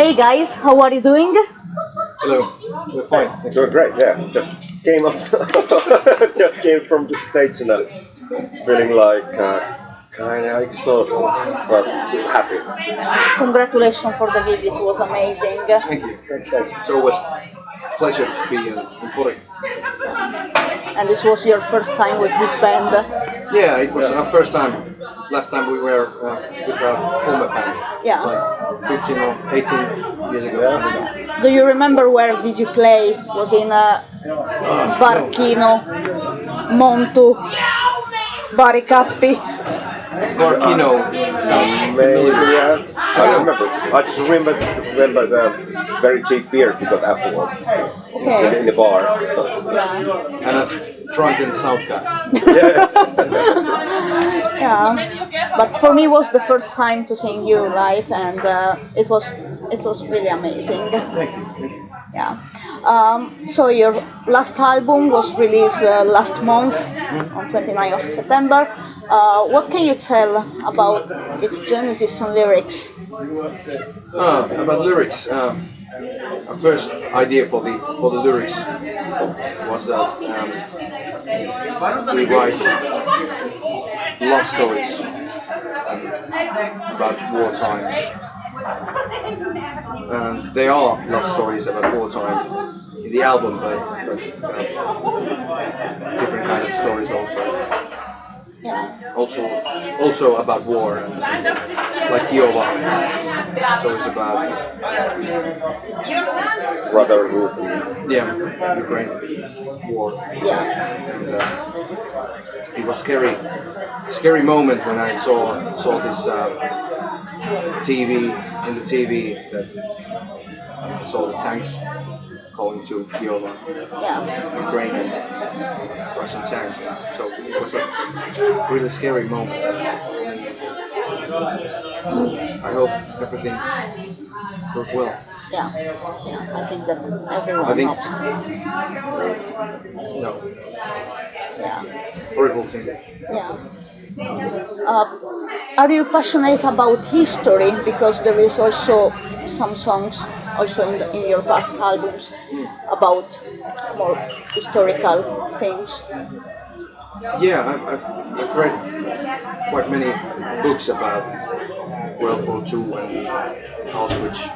Hey guys, how are you doing? Hello, we're fine. Doing great, yeah. Just came up, just came from the stage and feeling like kind of exhausted, but happy. Congratulations for the visit, it was amazing. Thank you. Thanks. It's always a pleasure to be in Pori. And this was your first time with this band? Yeah, it was our first time. Last time we were with our former band, Yeah. like 15 or 18 years ago. Yeah. Do you remember where did you play? Was in Barchino, Montu, Baricappi? Barchino sounds Maybe, familiar. yeah. I don't remember. I just remember the very cheap beers we got afterwards Okay. in the bar. So. Yeah. And a drunken South guy. Yes. Yeah. But for me it was the first time to sing you live, and it was really amazing. Thank you. Yeah. So your last album was released last month on 29th of September. What can you tell about its genesis and lyrics? About lyrics. Our first idea for the lyrics was that we write love stories about wartime. They are love stories about wartime in the album, but different kind of stories also. Yeah. Also about war, and like Kiowa, stories about Brotherhood. Ukraine war. Yeah. And it was scary moment when I saw this in the TV that saw the tanks going to Kiowa, Yeah. Ukraine and Russian tanks. So it was a really scary moment. I hope everything goes well. Yeah. Yeah. I think that everyone I think hopes. no, Yeah. horrible thing. Yeah. Are you passionate about history? Because there is also some songs also in your past albums about more historical things. Yeah, I've read quite many books about World War II and Auschwitz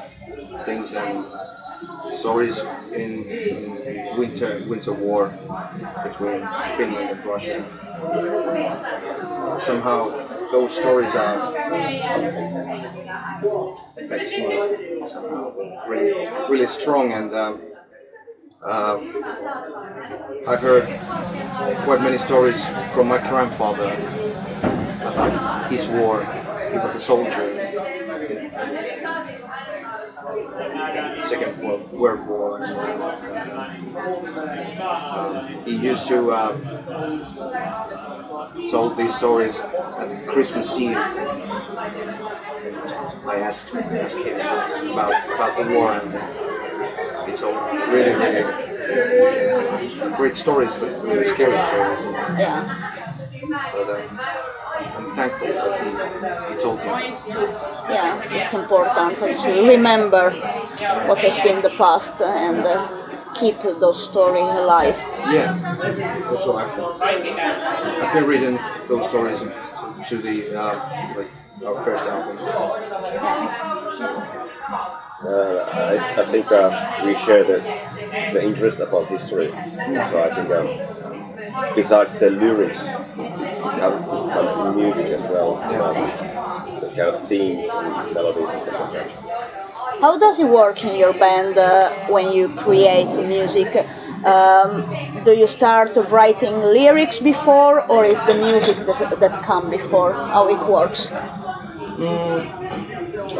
things and stories in winter war between Finland and Russia. Somehow those stories are affects me somehow really strong, and I've heard quite many stories from my grandfather about his war. He was a soldier in Second World War. He used to tell these stories at Christmas Eve. I asked him about the war, and he told really great stories, but really scary stories. Yeah. But I'm thankful that he told me. Yeah. It's important to remember what has been the past and keep those stories alive. Yeah. Also, I've been reading those stories to the like our first album. I think we share the interest about history. So I think besides the lyrics, it comes to music as well. The kind of themes and melodies and stuff like that. How does it work in your band when you create music? Do you start writing lyrics before, or is the music that come before? How it works?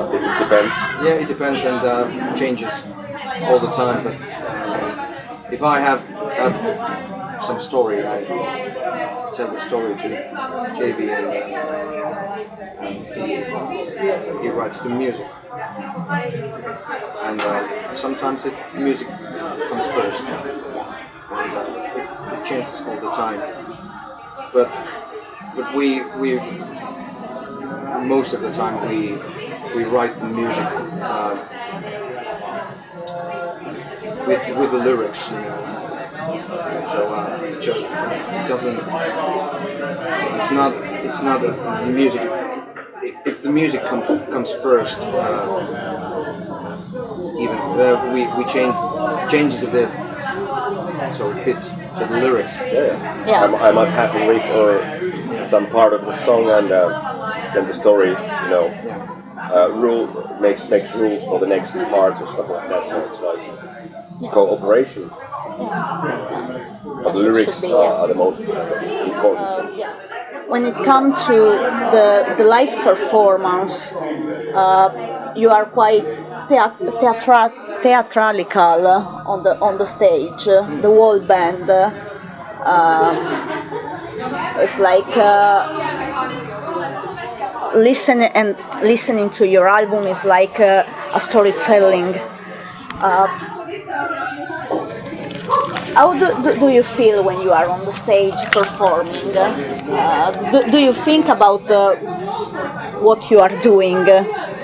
I think it depends. Yeah, it depends and changes all the time. But if I have some story, I tell the story to JB, and he writes the music. And sometimes the music comes first. And, it changes all the time. But we most of the time we write the music with the lyrics, you know. So it just doesn't. It's not the music. If the music comes first, even we changes a bit, so it fits to the lyrics. Yeah. I might have a riff or some part of the song, and then the story, you know, makes rules for the next part or stuff like that. So it's like cooperation. But the lyrics are the most important. When it comes to the live performance, you are quite theatrical on the stage. The whole band it's like listening to your album is like a storytelling. How do you feel when you are on the stage performing? Do you think about what you are doing?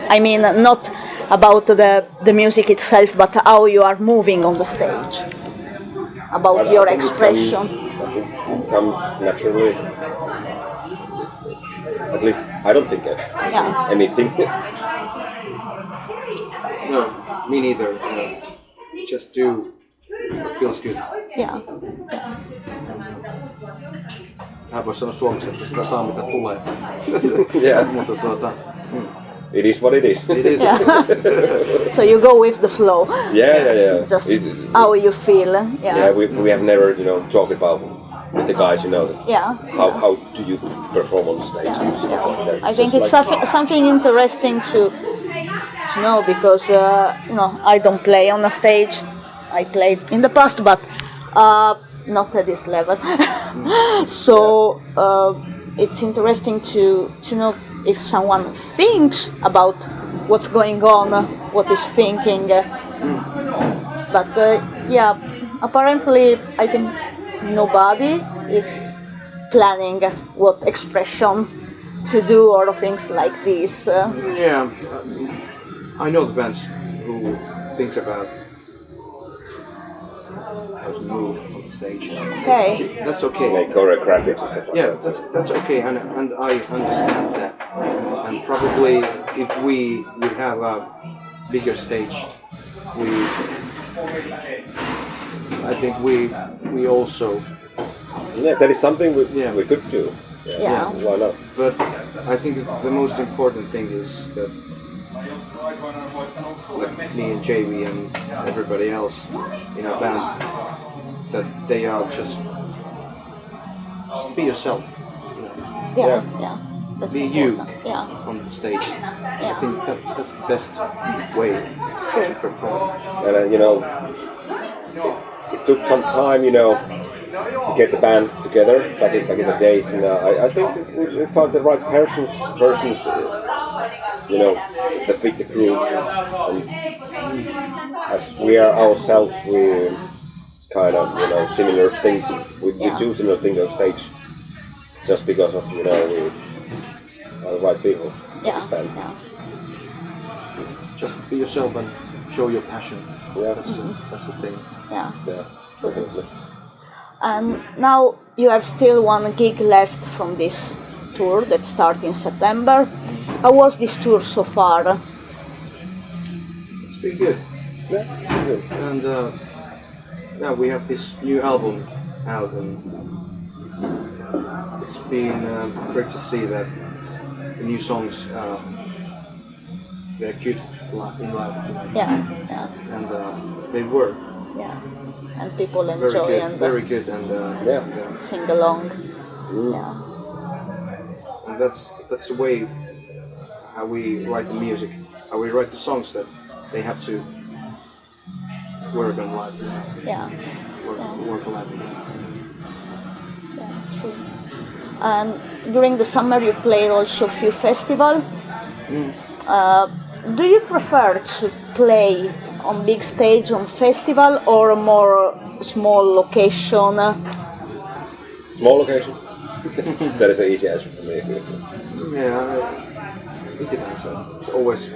I mean, not about the music itself, but how you are moving on the stage. About your expression. It comes naturally. At least I don't think anything. No, me neither. Just do what feels good. Yeah. Hän voisi sanoa suomeksi, että sitä saa mitä tulee. Mutta it is what it is. It is. So you go with the flow. Yeah. Just how you feel. Yeah, we have never, you know, talked about with the guys, you know. Yeah. How do you perform on stage and stuff like that? I think it's something interesting to know, because you know, I don't play on a stage. I played in the past, but not at this level. So it's interesting to know if someone thinks about what's going on, what is thinking. But apparently I think nobody is planning what expression to do or things like this. I know the bands who thinks about how to move on the stage. Okay. That's okay. Make choreographics and stuff like Yeah, that. that's okay, and I understand that. And probably if we would have a bigger stage, I think we also. Yeah, that is something we could do. Yeah. Why not? But I think the most important thing is that, like me and JV and everybody else in our band, that they are just be yourself. Yeah. That's Be important. you on the stage. I think that's the best way to perform. And you know, it took some time, you know, to get the band together back in the days, and I think we found the right persons, you know, that fit the group. And as we are ourselves, we kind of, you know, similar things. We do similar things on stage, just because of, you know, we are the right people. Yeah. Just be yourself and show your passion. Yeah. That's the thing. Yeah. Yeah, definitely. And now you have still one gig left from this tour that starts in September. How was this tour so far? It's been good. Yeah, good. And we have this new album out, and it's been great to see that the new songs they're good in live. Yeah. And they work. Yeah. And people enjoy very good, and sing along. Yeah. And that's the way how we write the music, how we write the songs, that they have to work on live. Yeah. Work live. Yeah, true. And during the summer you played also a few festivals. Do you prefer to play on big stage on festival or a more small location? Small location. That is an easy answer for me. Yeah, it depends. It's always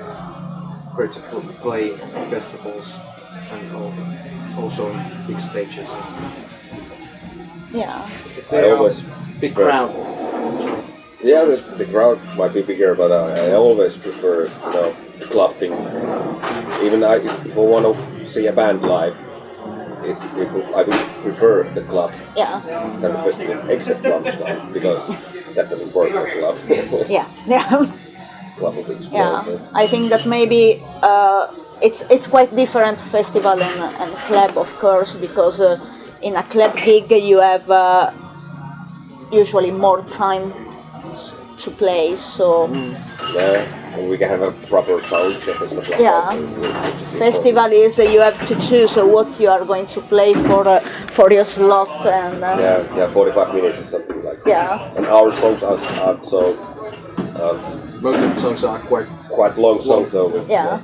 great to play festivals. and also big stages. Yeah. I always Big prefer- crowd. Yeah, the crowd might be bigger, but I always prefer, the club thing. Even if I want to see a band live, I would prefer the club Yeah. than the festival, except drum stuff, because that doesn't work for club. Yeah. Yeah. Club will be explosive. Yeah, I think that maybe it's quite different festival and club, of course, because in a club gig you have usually more time to play. So Yeah, and we can have a proper sound check and stuff like Yeah. that. Which is festival is you have to choose what you are going to play for your slot and important. Yeah, 45 minutes or something like that. yeah. And our songs are so Most of the songs are quite long songs, so Yeah.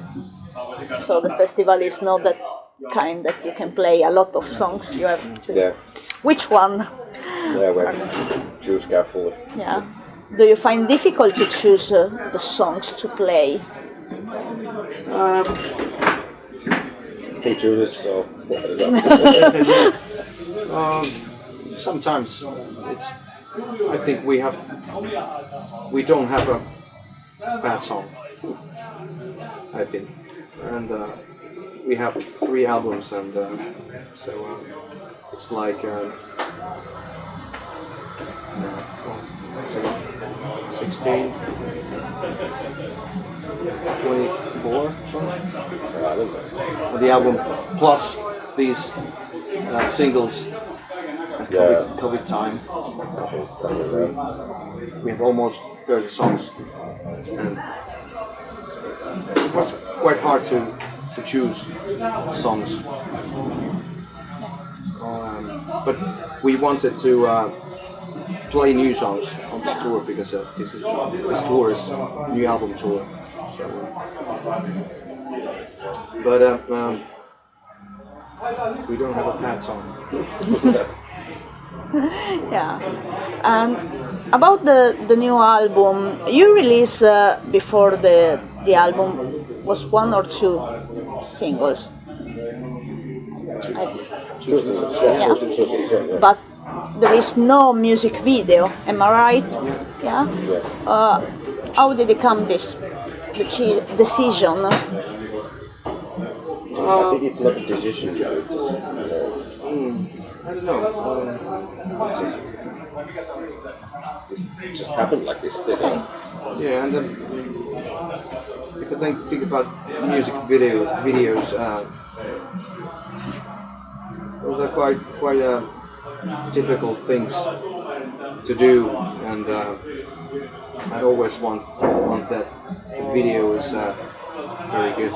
So the festival is not that kind that you can play a lot of songs. You have to. yeah, Which one? we have to choose carefully. Yeah. Do you find difficult to choose the songs to play? He chooses, so I don't know. sometimes it's. I think we don't have a bad song. I think, and we have 3 albums, and so it's like 16, 24 songs. I don't know. On the album plus these singles. And Yeah. COVID time. We have almost 30 songs, and it was quite hard to choose songs. But we wanted to play new songs on this tour because this tour is new album tour. So, but we don't have a bad song. Yeah. And about the new album, you released before the album was 1 or 2 singles. Yeah. But there is no music video, am I right? Yeah. How did it come this decision? I think it's not a decision, it's just, I don't know. it just happened like this. Yeah, and then if I think about music videos, those are quite difficult things to do, and I always want that video is very good,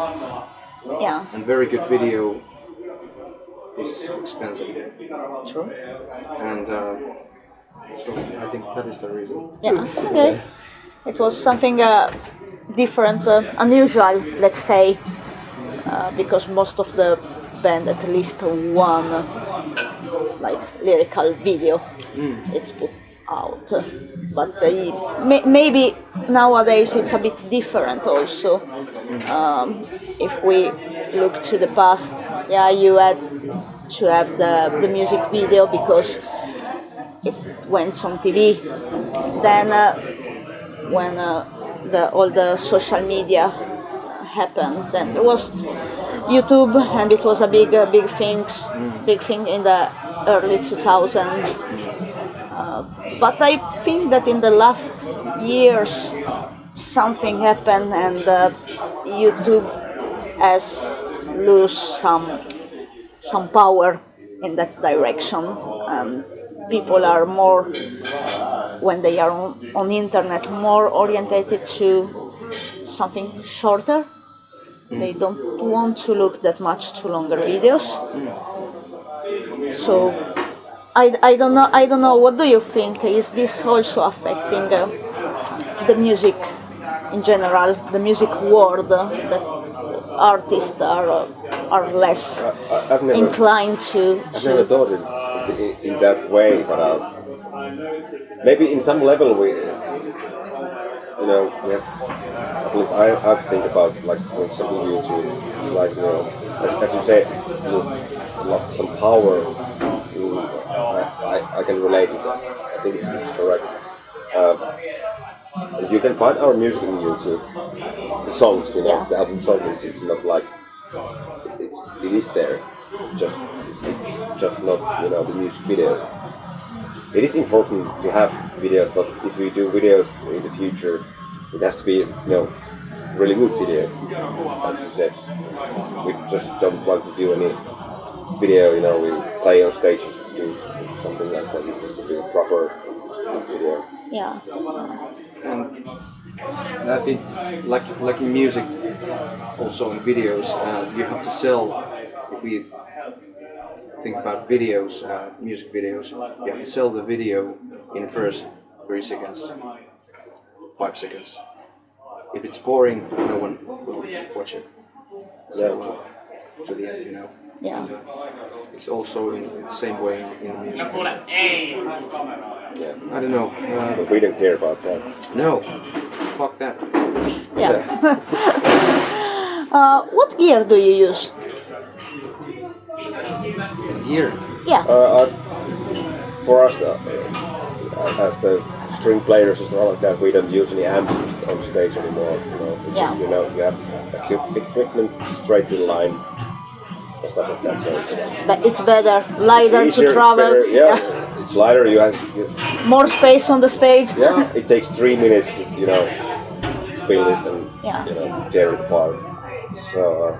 Yeah. and very good video is expensive. True. And so I think that is the reason. Yeah. Okay. It was something different, unusual, let's say, because most of the band at least one like lyrical video it's put out, but maybe nowadays it's a bit different also. If we look to the past, yeah, you had to have the music video because it went on TV. Then when all the social media happened, then there was YouTube, and it was a big thing in the early 2000s. But I think that in the last years something happened, and YouTube has lost some power in that direction, and people are more, when they are on internet, more orientated to something shorter. They don't want to look that much to longer videos. So I don't know. What do you think? Is this also affecting the music in general, the music world, that artists are less I've never, inclined to? I've never thought in that way, but maybe in some level we have, at least I think about, like, for example, YouTube. It's like, as you said, lost some power. I can relate to that. I think it's correct. You can find our music on YouTube. The songs, you know, the album songs. It's not like it is there. It's just not, you know, the music videos. It is important to have videos, but if we do videos in the future, it has to be, you know, really good video. As you said, we just don't want to do any video. You know, we play on stage, do something like that. It has to be a proper video. Yeah. And I think, like in music, also in videos, you have to sell. If we think about videos, music videos, you have to sell the video in the first 3 seconds, 5 seconds. If it's boring, no one will watch it. So to the end, you know. Yeah. And, it's also in the same way in music. Yeah. I don't know. But we don't care about that. No, fuck that. Yeah. What gear do you use? Here. Yeah. For us, as the string players and stuff like that, we don't use any amps on stage anymore. You know, it's just, you know, you have equipment straight to the line and stuff like that. So It's better, lighter easier, to travel. It's better, it's lighter. You have More space on the stage. Yeah, it takes 3 minutes to, you know, build it and you know, tear it apart. So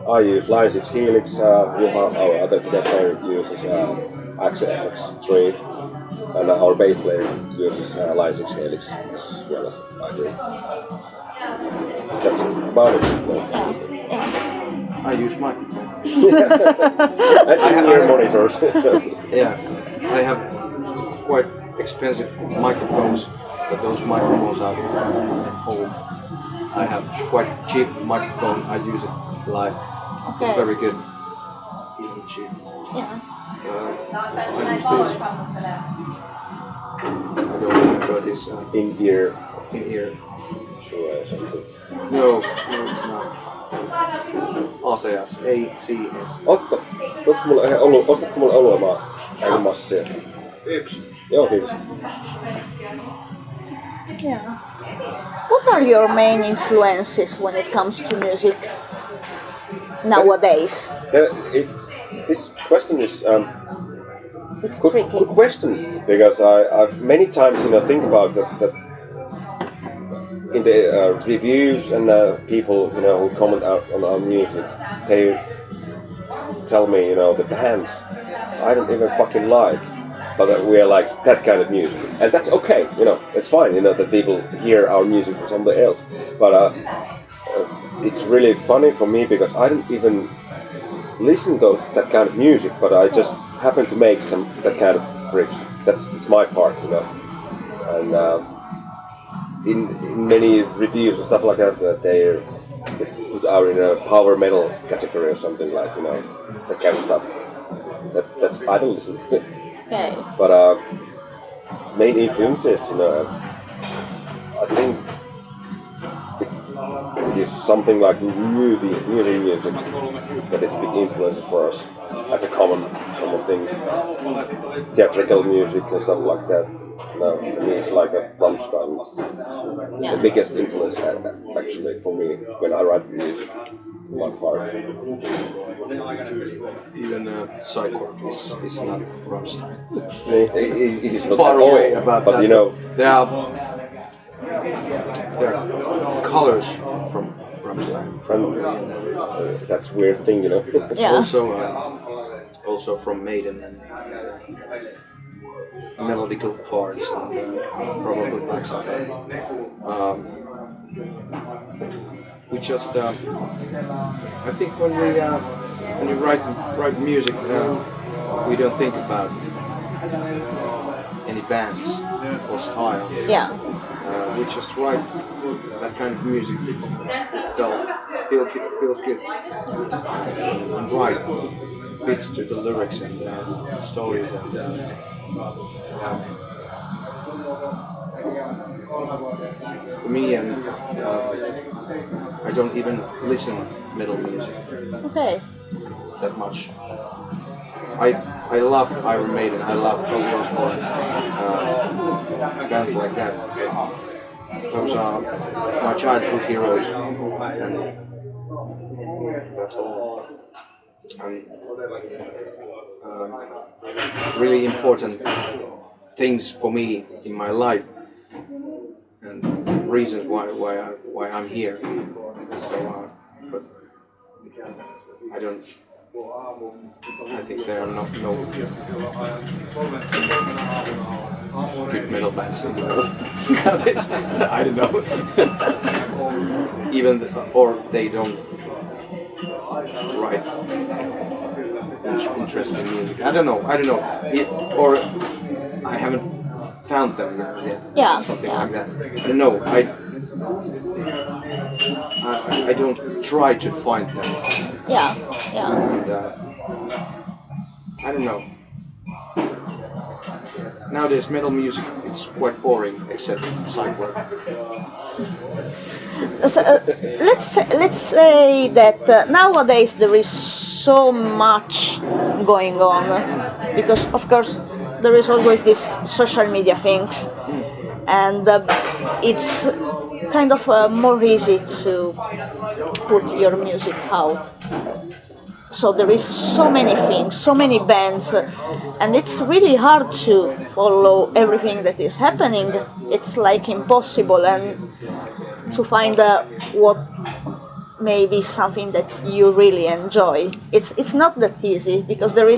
I use Line 6 Helix. Our other guitar player uses XFX3, and our bass player uses Line 6 Helix as well as I do. That's about it. I use microphone. And ear monitors. Yeah, I have quite expensive microphones, but those microphones are at home. I have quite cheap microphone. I use it live. Okay. It's very good. Even cheap. Yeah. I use this. I don't remember this. In-ear. In-ear. Sure, something. No, it's not. ACS. ACS. Ostatko mulle olua massia? Yksi. Joo, kiitos. Yeah. What are your main influences when it comes to music nowadays? This question is It's good tricky. question, because I've many times, you know, think about that in the reviews and people, you know, who comment out on our music, they tell me, you know, the bands I don't even fucking like, but that we are like that kind of music, and that's okay, you know, it's fine, you know, that people hear our music from somebody else, but it's really funny for me because I don't even listen to that kind of music, but I just happen to make that kind of riffs. That's my part, you know, and in many reviews and stuff like that, they put our in a power metal category or something, like, you know, that kind of stuff. That's I don't listen to it. Okay. But main influences, you know, I think it is something like movie music that is a big influence for us as a common thing. Theatrical music and stuff like that. No, for me it's like a Rammstein. The biggest influence actually for me when I write music. One part. Even Psychework is not Rammstein. It is not Far at all, away about but that. you know, There are colors from Rammstein. that's a weird thing, you know. Yeah. Also from Maiden and melodical parts and probably Blackstar. We just, I think when you write music, we don't think about any bands or style. Yeah. We just write that kind of music. Feels good. And right fits to the lyrics and stories and for me, and I don't even listen metal music Okay. that much. I love Iron Maiden, I love Ozzy Osbourne, bands like that. Those are my childhood heroes, and that's all. And, really important things for me in my life, and reasons why I'm here. So, but I don't. I think there are no good metal bands in the world nowadays. I don't know. Or they don't write interesting music. I don't know. Or I haven't found them yet. Yeah. Something Yeah. like that. I don't know. I don't try to find them. Yeah. Yeah. And I don't know. Nowadays, metal music it's quite boring, except Psychework. So, let's say that nowadays there is so much going on, because of course there is always this social media things, and it's kind of more easy to put your music out. So there is so many things, so many bands, and it's really hard to follow everything that is happening. It's like impossible, and to find what maybe something that you really enjoy. It's not that easy, because there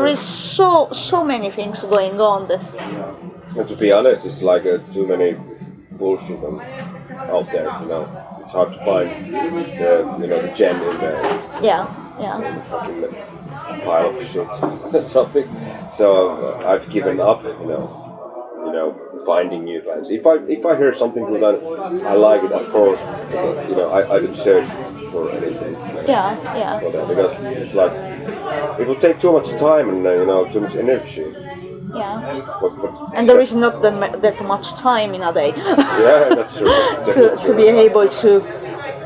is so many things going on. And to be honest, it's like too many bullshit out there. It's hard to find the gem in there. Yeah. Fucking pile of shit or something. So I've given up. Finding new bands. If I hear something good and I like it, of course, I would search for anything. Yeah. For that, because it's like it will take too much time and too much energy. Yeah. But And there is not that much time in a day. Yeah, that's true. to be able to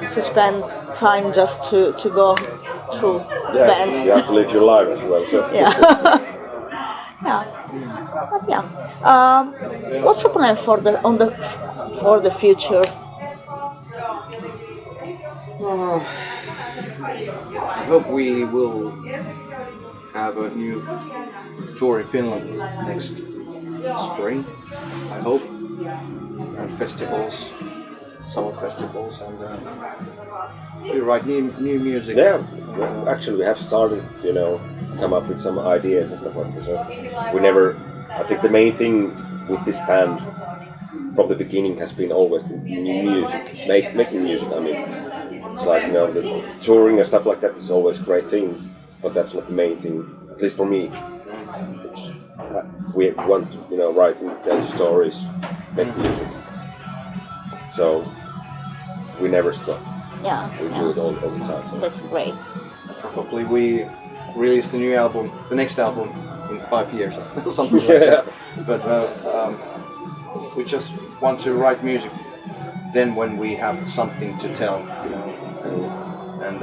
spend time just to go through bands. You have to live your life as well. So. Yeah. Yeah. But yeah. What's the plan for the future? I hope we will have a new tour in Finland next spring. I hope, and festivals, summer festivals, and we write new music. Yeah, actually, we have started, come up with some ideas and stuff like that. So I think the main thing with this band from the beginning has been always the new music, making music. I mean, it's like, the touring and stuff like that is always a great thing, but that's not the main thing, at least for me. We want to, write and tell stories, make music. So we never stop. Yeah. We do it all the time. So. That's great. Probably we release the next album in 5 years, something like that. But we just want to write music then when we have something to tell, And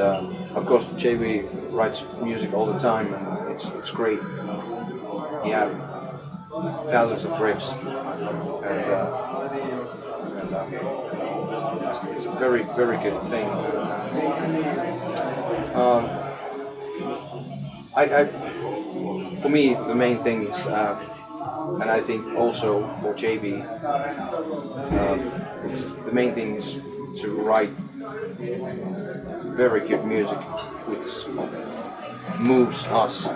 of course, JV writes music all the time, and it's great. He has thousands of riffs, and it's a very good thing. For me, the main thing is, and I think also for JB, the main thing is to write very good music which moves us.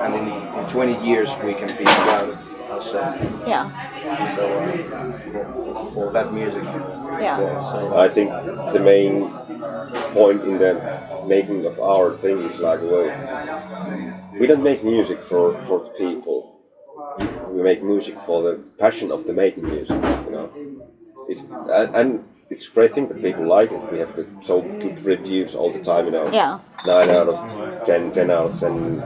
And in 20 years we can be proud of ourselves. Yeah. So for that music. Yeah. So I think the main point in the making of our thing is like, we don't make music for the people. We make music for the passion of the making music, and it's a great thing that people like it. We have so good reviews all the time, Yeah. 9 out of 10, 10 out of 10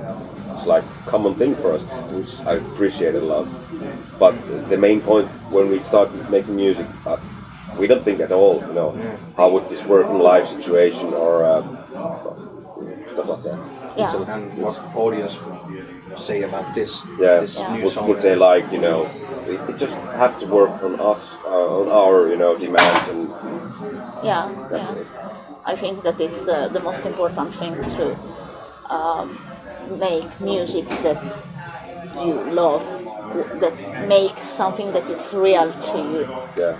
it's like common thing for us, which I appreciate a lot. But the main point when we start making music, we don't think at all, how would this work in a live situation or stuff like that. Yeah. And what audience would say about this? Yeah, This new what song. would they like, it just have to work on us, on our, demands, and Yeah, that's yeah. it. I think that it's the most important thing to make music that you love, that makes something that is real to you. Yeah.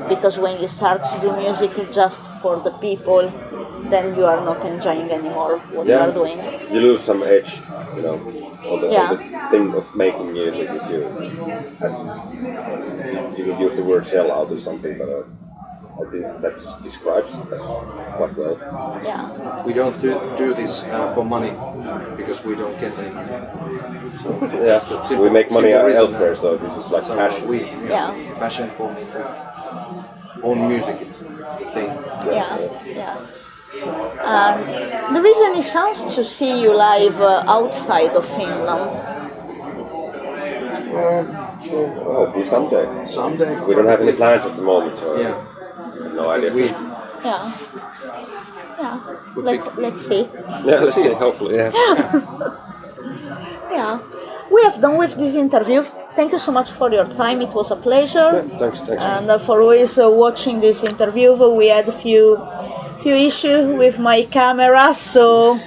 Because when you start to do music just for the people, then you are not enjoying anymore what you are doing. You lose some edge, on the thing of making music. If you could use the word sell out or something, but I think that just describes us quite well. Yeah. We don't do this for money because we don't get any money. So Yeah, we make money elsewhere, so this is like passion. Passion for own music. It's the thing. Yeah. And there is any chance to see you live outside of Finland? Hopefully someday. Someday. We don't have any plans at the moment, so Yeah. no idea. Yeah. Let's see. Yeah, let's see. Hopefully, yeah. Yeah. We have done with this interview. Thank you so much for your time. It was a pleasure. Yeah, thanks. And for who is watching this interview, we had a few issues with my camera, so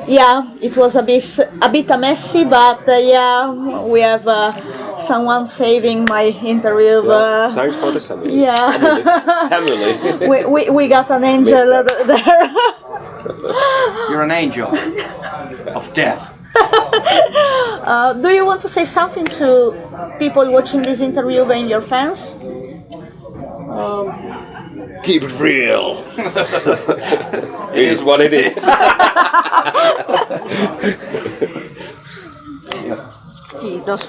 yeah, it was a bit messy, but we have someone saving my interview. Thanks for the Samuli. Yeah. Samuli. we got an angel there. You're an angel of death. Do you want to say something to people watching this interview and your fans? Keep it real. It is what it is. Kiitos.